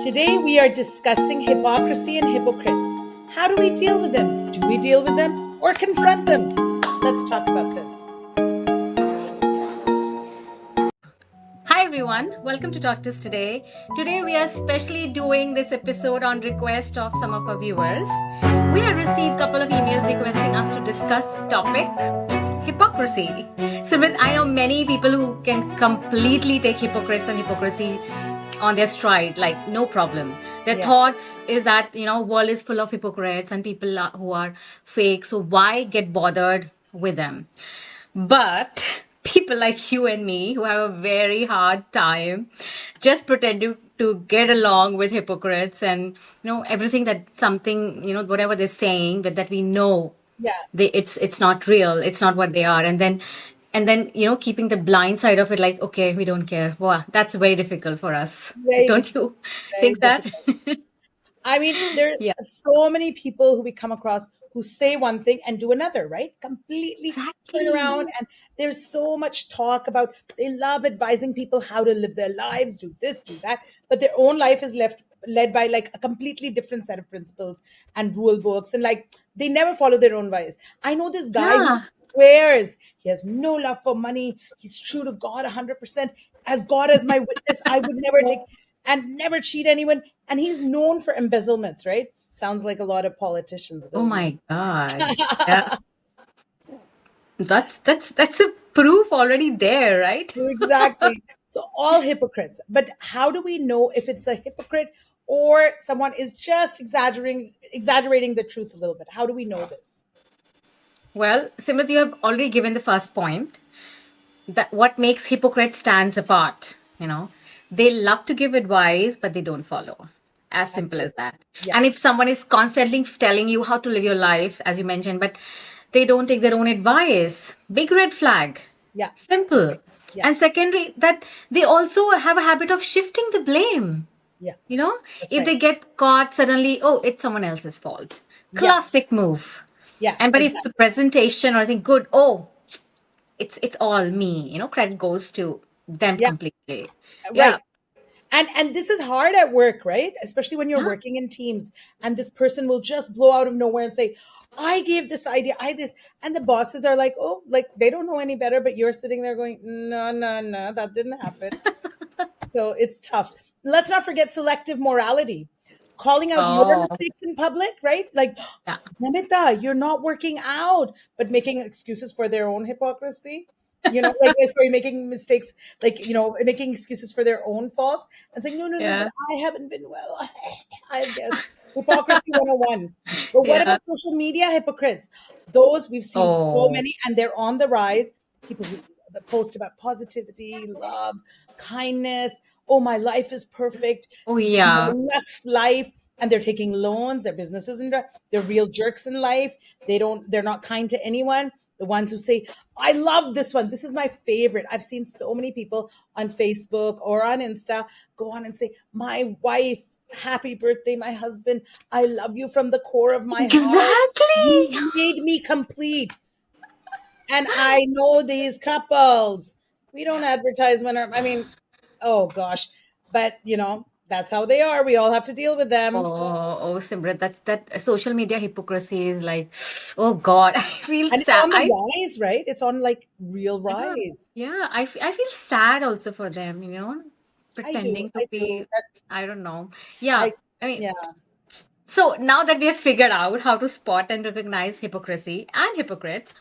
Today we are discussing hypocrisy and hypocrites. How do we deal with them? Do we deal with them or confront them? Let's talk about this. Hi everyone, welcome to TalktousToday. Today we are specially doing this episode on request of some of our viewers. We have received a couple of emails requesting us to discuss topic hypocrisy. Simrit, I know many people who can completely take hypocrites and hypocrisy on their stride, like no problem. Their Yeah. thoughts is that world is full of hypocrites and people who are fake. So why get bothered with them? But people like you and me who have a very hard time just pretending to get along with hypocrites and everything that something whatever they're saying that we know Yeah. it's not real, it's not what they are, and then keeping the blind side of it, like, okay, we don't care. Wow, that's very difficult for us. Very Don't difficult. you Very think that? difficult. I mean, there Yeah, are so many people who we come across who say one thing and do another, right? Completely turn around. exactly. And there's so much talk about they love advising people how to live their lives, do this, do that, but their own life is led by like a completely different set of principles and rule books, and like they never follow their own ways. I know this guy who Yeah. swears he has no love for money. He's true to God 100%. As God as my witness, I would never take and never cheat anyone. And he's known for embezzlements, right? Sounds like a lot of politicians, Oh doesn't it? my God. Yeah. That's a proof already there, right? Exactly. So all hypocrites. But how do we know if it's a hypocrite or someone is just exaggerating the truth a little bit? How do we know this? Well, Simit, you have already given the first point, that what makes hypocrites stands apart. They love to give advice, but they don't follow. As simple as Absolutely. that. Yeah. And if someone is constantly telling you how to live your life, as you mentioned, but they don't take their own advice, big red flag. Yeah. Simple. Yeah. And secondary, that they also have a habit of shifting the blame. Yeah. You know, That's if right. they get caught suddenly, oh, it's someone else's fault. Yeah. Classic move. Yeah. And but if the Exactly. presentation or I think good, oh, it's all me. Credit goes to them Yeah. completely. Yeah, Right. And this is hard at work, right? Especially when you're yeah, working in teams and this person will just blow out of nowhere and say, I gave this idea, I this, and the bosses are like, oh, like they don't know any better, but you're sitting there going, no, no, no, that didn't happen. So it's tough. Let's not forget selective morality, calling out your oh, mistakes in public, right? Like, yeah, Namita, you're not working out, but making excuses for their own hypocrisy. Like sorry, making mistakes, like making excuses for their own faults and saying, no, no, no, but yeah, I haven't been well. I guess hypocrisy 101. But what yeah. about social media hypocrites? Those we've seen so Oh, many, and they're on the rise. People who post about positivity, love, kindness. Oh, my life is perfect. oh, yeah. Next life, and they're taking loans. Their businesses and they're real jerks in life. They're not kind to anyone. The ones who say, I love this one. This is my favorite. I've seen so many people on Facebook or on Insta go on and say, my wife, happy birthday, my husband. I love you from the core of my heart. Exactly. You made me complete. And I know these couples. We don't advertise I mean, oh gosh. But that's how they are. We all have to deal with them. Oh, Simrat, that social media hypocrisy is like, oh God, I feel And it's sad. on the rise, right? It's on like real Yeah, rise. yeah, I feel sad also for them, I do. pretending to I do. be, That's I don't know. Yeah, I I mean, yeah. so now that we have figured out how to spot and recognize hypocrisy and hypocrites,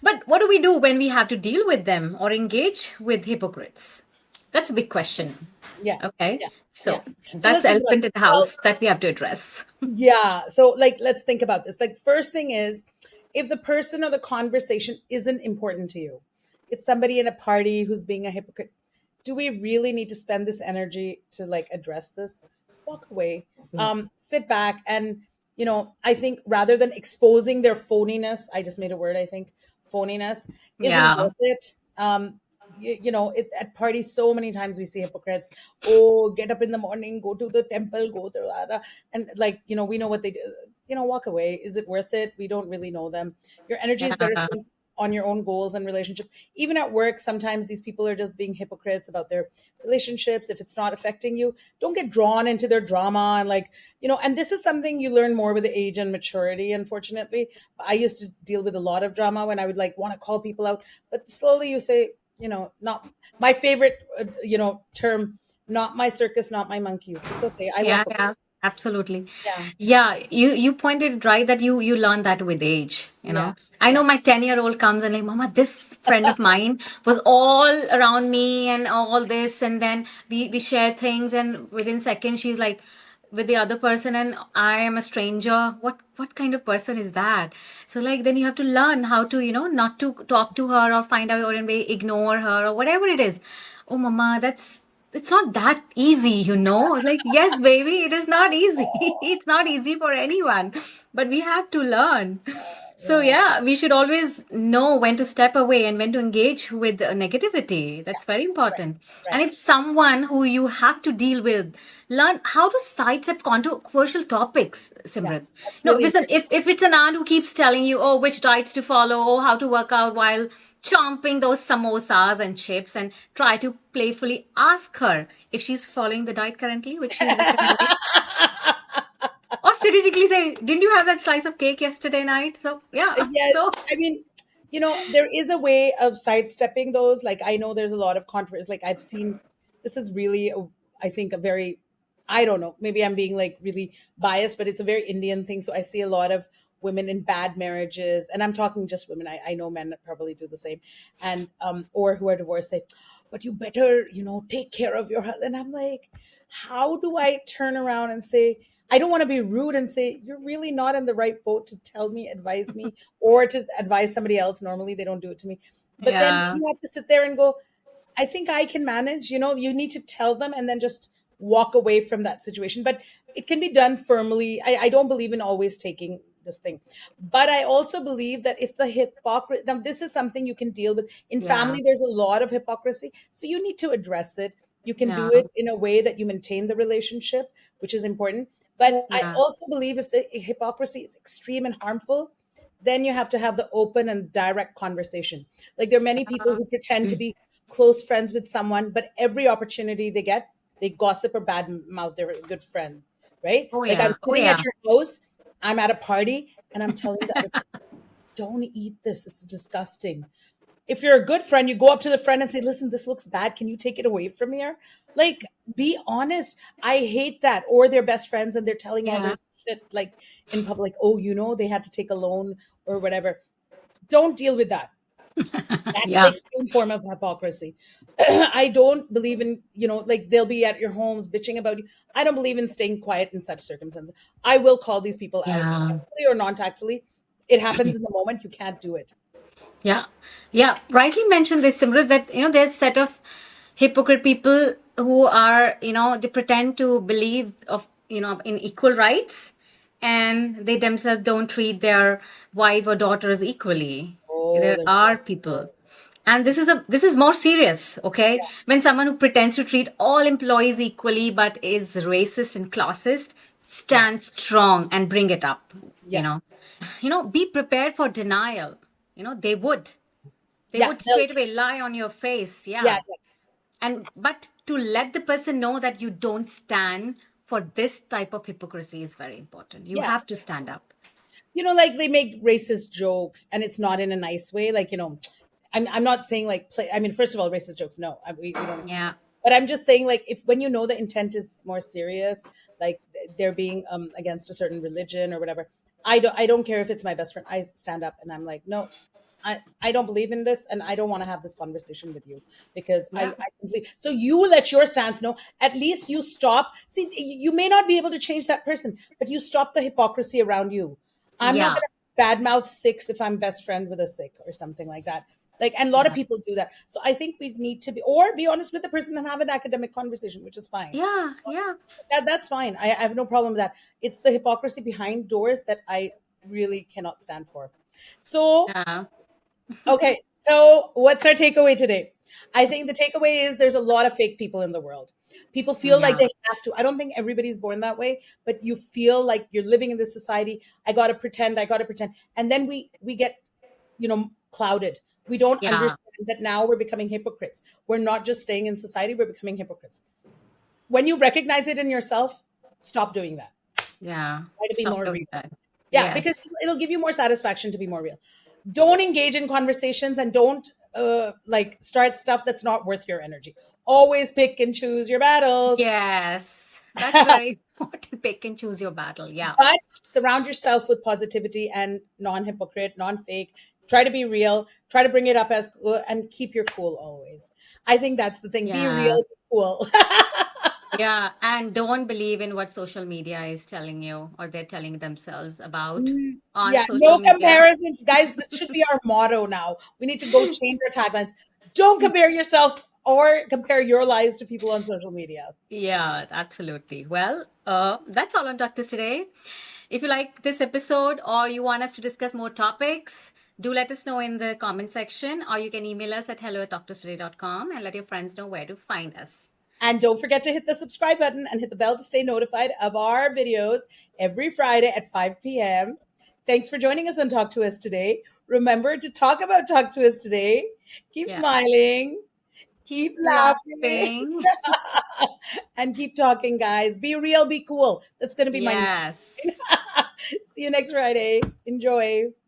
but what do we do when we have to deal with them or engage with hypocrites? That's a big question. Yeah. Okay. Yeah. Yeah. So So that's let's the think about elephant in the well, house that we have to address. yeah. So like let's think about this. Like first thing is if the person or the conversation isn't important to you, it's somebody in a party who's being a hypocrite. Do we really need to spend this energy to like address this? Walk away. Sit back and I think rather than exposing their phoniness, I just made a word, I think, phoniness isn't Yeah. worth it. At parties, so many times we see hypocrites. Oh, get up in the morning, go to the temple, go to and like we know what they do. Walk away. Is it worth it? We don't really know them. Your energy is better Yeah. spent. on your own goals and relationships. Even at work, sometimes these people are just being hypocrites about their relationships. If it's not affecting you, don't get drawn into their drama. And like, and this is something you learn more with the age and maturity, unfortunately. I used to deal with a lot of drama when I would like want to call people out, but slowly you say, not my favorite, term, not my circus, not my monkeys. It's okay. I Yeah, walk away. yeah, absolutely. Yeah. Yeah, you pointed right that you learn that with age, you Yeah. know. I Yeah. know my 10-year-old comes and like, Mama, this friend of mine was all around me and all this, and then we share things, and within seconds she's like with the other person, and I am a stranger. What kind of person is that? So like then you have to learn how to, not to talk to her or find out or ignore her or whatever it is. Oh, Mama, it's not that easy, Like, yes, baby, it is not easy. It's not easy for anyone, but we have to learn. So, Yeah. yeah, we should always know when to step away and when to engage with negativity. That's very Right. important. And Right. if someone who you have to deal with, learn how to sidestep controversial topics, Yeah. Simrit. That's No, really listen, important. if it's an aunt who keeps telling you, oh, which diets to follow, oh, how to work out while chomping those samosas and chips, and try to playfully ask her if she's following the diet currently, which she's recommending. Or strategically say, didn't you have that slice of cake yesterday night? So, yeah. Yes, So, I mean, there is a way of sidestepping those. Like, I know there's a lot of controversy. Like, I've seen this is really, I think, a very, I don't know, maybe I'm being like really biased, but it's a very Indian thing. So I see a lot of women in bad marriages, and I'm talking just women. I know men that probably do the same, and or who are divorced say, but you better, take care of your husband. And I'm like, how do I turn around and say, I don't want to be rude and say, you're really not in the right boat to tell me, advise me, or to advise somebody else. Normally, they don't do it to me. But then yeah, you have to sit there and go, I think I can manage. You need to tell them and then just walk away from that situation. But it can be done firmly. I don't believe in always taking this thing. But I also believe that if the hypocrisy, now this is something you can deal with. In yeah, family, there's a lot of hypocrisy. So you need to address it. You can do yeah, it in a way that you maintain the relationship, which is important. But I yeah, also believe if the hypocrisy is extreme and harmful, then you have to have the open and direct conversation. Like there are many people who pretend to be close friends with someone, but every opportunity they get, they gossip or bad mouth their good friend, right? oh, Like I'm yeah, oh, sitting at yeah, your house, I'm at a party, and I'm telling the other person, don't eat this. It's disgusting. If you're a good friend, you go up to the friend and say, listen, this looks bad. Can you take it away from here? Like, be honest. I hate that. Or they're best friends and they're telling all yeah, their shit like in public. Oh, they had to take a loan or whatever. Don't deal with that. That's the yeah, extreme form of hypocrisy. I don't believe in, like they'll be at your homes bitching about you. I don't believe in staying quiet in such circumstances. I will call these people out yeah. tactfully or non tactfully. It happens in the moment. You can't do it. Yeah, yeah. Rightly mentioned this, Simran, that there's set of hypocrite people who are they pretend to believe of in equal rights, and they themselves don't treat their wife or daughters equally. Oh, There there's are lots of people, those. and this is more serious. Okay, when someone who pretends to treat all employees equally but is racist and classist, Yeah. stand strong and bring it up. You Yeah. know be prepared for denial. They Yeah. would straight away lie on your face. Yeah. Yeah. And but to let the person know that you don't stand for this type of hypocrisy is very important. You Yeah. have to stand up. Like they make racist jokes and it's not in a nice way. Like, I'm not saying like play. I mean, first of all, racist jokes, no, we don't accept. Yeah. But I'm just saying, like, if when the intent is more serious, like they're being against a certain religion or whatever, I don't care if it's my best friend. I stand up and I'm like, no, I don't believe in this, and I don't want to have this conversation with you because Yeah. so you will let your stance know. At least you stop. See, you may not be able to change that person, but you stop the hypocrisy around you. I'm not Yeah. gonna badmouth Sikhs if I'm best friend with a Sikh or something like that. Like, and a lot of Yeah. people do that. So I think we need to be honest with the person and have an academic conversation, which is fine. Yeah. Yeah. That's fine. I have no problem with that. It's the hypocrisy behind doors that I really cannot stand for. So Yeah. okay, so what's our takeaway today? I think the takeaway is there's a lot of fake people in the world. People feel like Yeah. they have to. I don't think everybody's born that way, but you feel like you're living in this society. I got to pretend, I got to pretend. And then we get, clouded. We don't Yeah. understand that now we're becoming hypocrites. We're not just staying in society, we're becoming hypocrites. When you recognize it in yourself, stop doing that. Yeah. Try to be Stop more doing real. that. Yeah, because Yes. it'll give you more satisfaction to be more real. Don't engage in conversations and don't like start stuff that's not worth your energy. Always pick and choose your battles. Yes. That's very important. Pick and choose your battle. Yeah. But surround yourself with positivity and non-hypocrite, non-fake. Try to be real. Try to bring it up as and keep your cool always. I think that's the thing. Be real, Yeah. be cool. Yeah. And don't believe in what social media is telling you or they're telling themselves about on Yeah, social no media. comparisons, guys. This should be our motto now. We need to go change our taglines. Don't compare yourself or compare your lives to people on social media. Yeah, absolutely. Well, that's all on Doctors today. If you like this episode or you want us to discuss more topics, do let us know in the comment section, or you can email us at hello@talktoustoday.com and let your friends know where to find us. And don't forget to hit the subscribe button and hit the bell to stay notified of our videos every Friday at 5 p.m. Thanks for joining us on Talk to Us today. Remember to talk about Talk to Us today. Keep Yeah. smiling, keep Keep laughing, laughing. and keep talking, guys. Be real, be cool. That's going to be my new. Yes. See you next Friday. Enjoy.